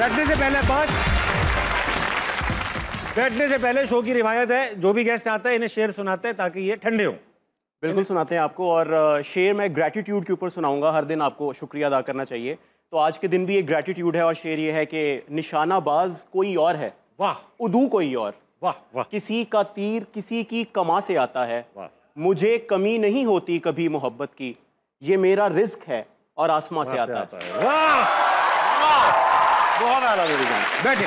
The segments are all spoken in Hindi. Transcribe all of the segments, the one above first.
बैठने से पहले शो की रिवायत है, जो भी गेस्ट आता है इन्हें शेर सुनाते हैं ताकि ये ठंडे हो। बिल्कुल सुनाते हैं आपको, और शेर मैं ग्रैटिट्यूड के ऊपर सुनाऊंगा। हर दिन आपको शुक्रिया अदा करना चाहिए, तो आज के दिन भी एक ग्रैटिट्यूड है। और शेर ये है कि निशानाबाज कोई और है, वाह, उदू कोई और, वाह वाह, किसी का तीर किसी की कमा से आता है, मुझे कमी नहीं होती कभी मोहब्बत की, ये मेरा रिस्क है और आसमां से आता है। वाह, बहुत आला बैठे।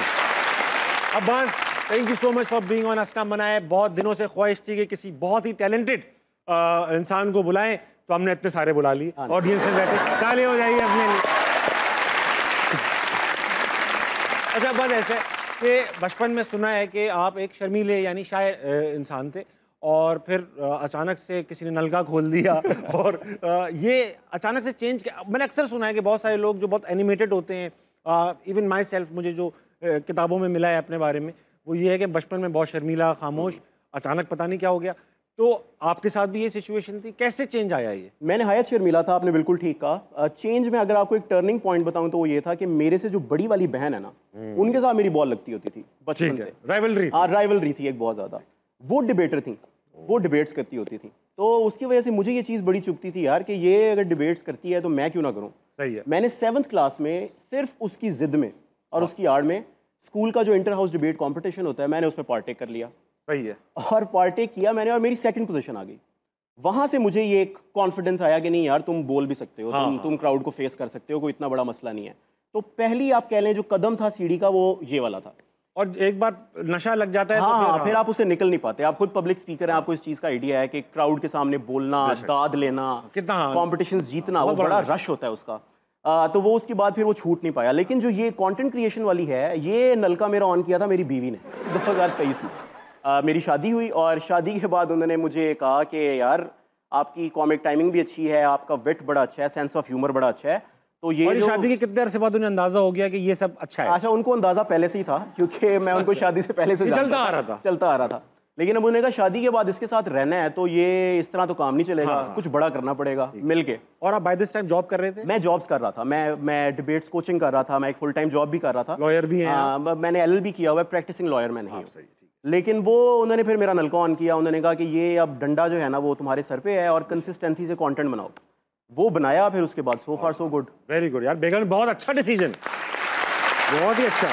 Abbas, thank you so much for being on अस्टा मनाए। बहुत दिनों से ख्वाहिश थी कि किसी बहुत ही टैलेंटेड इंसान को बुलाएं, तो हमने इतने सारे बुला लिए। ऑडियंस में बैठे ताली हो जाइए अपने लिए। अच्छा, बात ऐसे कि बचपन में सुना है कि आप एक शर्मीले यानी शायर इंसान थे, और फिर अचानक से किसी ने नलका खोल दिया और ये अचानक से चेंज किया। मैंने अक्सर सुना है कि बहुत सारे लोग जो बहुत एनिमेटेड होते हैं, इवन माई सेल्फ, मुझे जो किताबों में मिला है अपने बारे में, वो ये है कि बचपन में बहुत शर्मीला, खामोश, अचानक पता नहीं क्या हो गया। तो आपके साथ भी ये सिचुएशन थी, कैसे चेंज आया ये? मैंने हायत शर्मिला था, आपने बिल्कुल ठीक कहा। चेंज में अगर आपको एक टर्निंग पॉइंट बताऊं तो वो ये था कि मेरे से जो बड़ी वाली बहन है ना, उनके साथ मेरी बॉल लगती होती थी बचपन से। राइवलरी? हाँ, राइवलरी थी एक बहुत ज्यादा। वो डिबेटर थी, वो डिबेट्स करती होती थी, तो उसकी वजह से मुझे ये चीज़ बड़ी चुभती थी यार कि ये अगर डिबेट्स करती है तो मैं क्यों ना करूँ। सही है। मैंने 7th क्लास में सिर्फ उसकी जिद में और उसकी आड़ में स्कूल का जो इंटर हाउस डिबेट कंपटीशन होता है, मैंने उसमें पार्टेक कर लिया। सही है। और पार्टेक किया मैंने, और मेरी 2nd पोजीशन आ गई। वहां से मुझे ये एक कॉन्फिडेंस आया कि नहीं यार, तुम बोल भी सकते हो, तुम क्राउड को फेस कर सकते हो, कोई इतना बड़ा मसला नहीं है। तो पहली आप कह लें जो कदम था सीढ़ी का, वो ये वाला था। और एक बार नशा लग जाता है तो फिर आप उससे निकल नहीं पाते। आप खुद पब्लिक स्पीकर हैं, आपको इस चीज़ का आइडिया है कि क्राउड के सामने बोलना, दाद लेना, कितना कॉम्पिटिशंस जीतना, वो बड़ा रश होता है उसका। तो वो उसके बाद फिर वो छूट नहीं पाया। लेकिन जो ये कंटेंट क्रिएशन वाली है, ये नलका मेरा ऑन किया था मेरी बीवी ने 2023 में। मेरी शादी हुई, और शादी के बाद उन्होंने मुझे कहा कि यार आपकी कॉमिक टाइमिंग भी अच्छी है, आपका विट बड़ा अच्छा है, सेंस ऑफ ह्यूमर बड़ा अच्छा है। तो ये और शादी के कितने अरसे बाद उन्हें अंदाजा हो गया कि ये सब अच्छा है? अच्छा, उनको अंदाजा पहले से ही था, क्योंकि मैं उनको शादी से पहले से चलता आ रहा था। लेकिन अब उन्होंने कहा शादी के बाद इसके साथ रहना है तो ये इस तरह तो काम नहीं चलेगा, कुछ बड़ा करना पड़ेगा मिलके। और आप बाय दिस टाइम जॉब कर रहे थे? मैं जॉब्स कर रहा था, मैं डिबेट्स कोचिंग कर रहा था, मैं एक फुल टाइम जॉब भी कर रहा था। लॉयर भी हैं? मैंने LLB किया हुआ है, प्रैक्टिसिंग लॉयर मैं नहीं हूँ। लेकिन वो उन्होंने फिर मेरा नलका ऑन किया। उन्होंने कहा कि ये अब डंडा जो है ना वो तुम्हारे सर पे है, और कंसिस्टेंसी से कंटेंट बनाओ। वो बनाया, फिर उसके बाद सो फार सो गुड। वेरी गुड यार बेगम, बहुत अच्छा डिसीजन, बहुत ही अच्छा।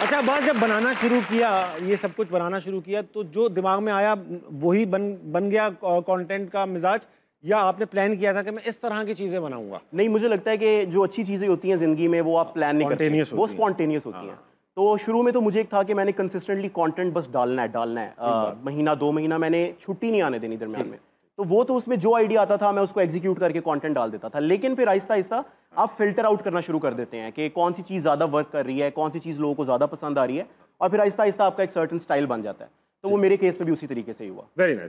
अच्छा, बात जब बनाना शुरू किया, ये सब कुछ बनाना शुरू किया, तो जो दिमाग में आया वही बन गया कंटेंट का मिजाज, या आपने प्लान किया था कि मैं इस तरह की चीजें बनाऊंगा? नहीं, मुझे लगता है कि जो अच्छी चीजें होती हैं जिंदगी में वो आप प्लान नहीं करते, वो स्पॉन्टेनियस होती हैं। तो शुरू में तो मुझे एक था कि मैंने कंसिस्टेंटली कंटेंट बस डालना है। महीना 2 महीना मैंने छुट्टी नहीं आने देनी दरमियान में। तो वो तो उसमें जो आइडिया आता था मैं उसको एग्जीक्यूट करके कंटेंट डाल देता था। लेकिन फिर आहिस्ता आहिस्ता आप फिल्टर आउट करना शुरू कर देते हैं कि कौन सी चीज़ ज़्यादा वर्क कर रही है, कौन सी चीज़ लोगों को ज़्यादा पसंद आ रही है, और फिर आहिस्ता आहिस्ता आपका एक सर्टेन स्टाइल बन जाता है। तो वो मेरे केस में भी उसी तरीके से ही हुआ। Very nice.